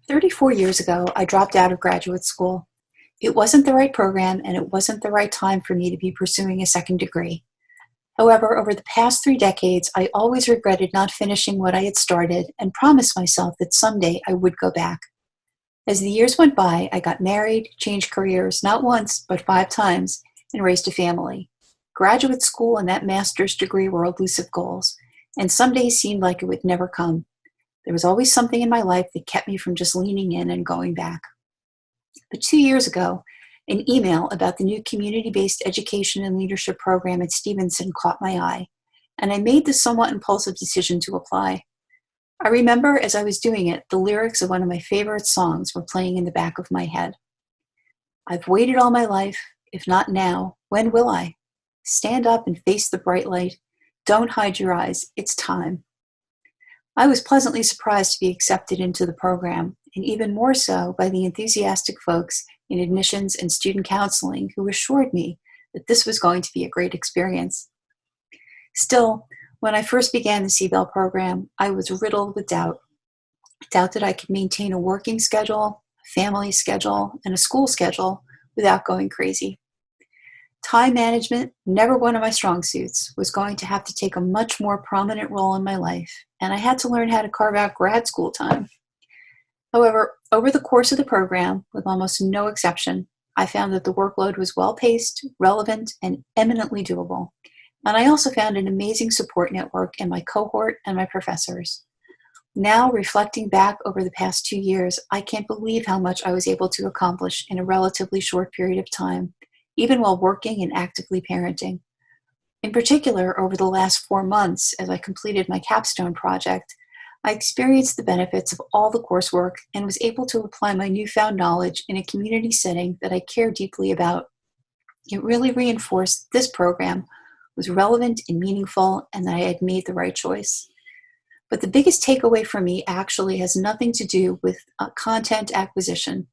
34 years ago, I dropped out of graduate school. It wasn't the right program, and it wasn't the right time for me to be pursuing a second degree. However, over the past 3 decades, I always regretted not finishing what I had started and promised myself that someday I would go back. As the years went by, I got married, changed careers not once, but 5 times, and raised a family. Graduate school and that master's degree were elusive goals, and some days seemed like it would never come. There was always something in my life that kept me from just leaning in and going back. But 2 years ago, an email about the new community-based education and leadership program at Stevenson caught my eye, and I made the somewhat impulsive decision to apply. I remember as I was doing it, the lyrics of one of my favorite songs were playing in the back of my head. I've waited all my life, if not now, when will I? Stand up and face the bright light. Don't hide your eyes, it's time. I was pleasantly surprised to be accepted into the program, and even more so by the enthusiastic folks in admissions and student counseling who assured me that this was going to be a great experience. Still, when I first began the CBEL program, I was riddled with doubt. Doubt that I could maintain a working schedule, a family schedule, and a school schedule without going crazy. Time management, never one of my strong suits, was going to have to take a much more prominent role in my life, and I had to learn how to carve out grad school time. However, over the course of the program, with almost no exception, I found that the workload was well-paced, relevant, and eminently doable. And I also found an amazing support network in my cohort and my professors. Now, reflecting back over the past 2 years, I can't believe how much I was able to accomplish in a relatively short period of time, even while working and actively parenting. In particular, over the last 4 months, as I completed my capstone project, I experienced the benefits of all the coursework and was able to apply my newfound knowledge in a community setting that I care deeply about. It really reinforced this program was relevant and meaningful, and that I had made the right choice. But the biggest takeaway for me actually has nothing to do with content acquisition.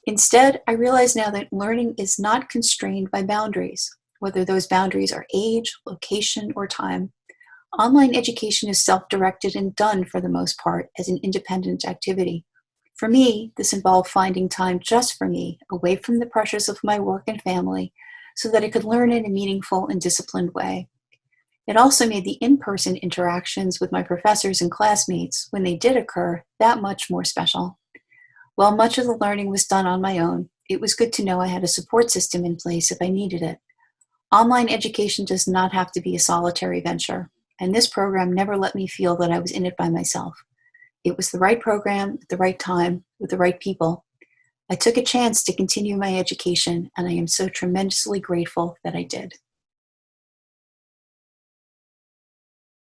Instead, I realize now that learning is not constrained by boundaries, whether those boundaries are age, location, or time. Online education is self-directed and done, for the most part, as an independent activity. For me, this involved finding time just for me, away from the pressures of my work and family, so that I could learn in a meaningful and disciplined way. It also made the in-person interactions with my professors and classmates, when they did occur, that much more special. While much of the learning was done on my own, it was good to know I had a support system in place if I needed it. Online education does not have to be a solitary venture, and this program never let me feel that I was in it by myself. It was the right program at the right time with the right people. I took a chance to continue my education, and I am so tremendously grateful that I did.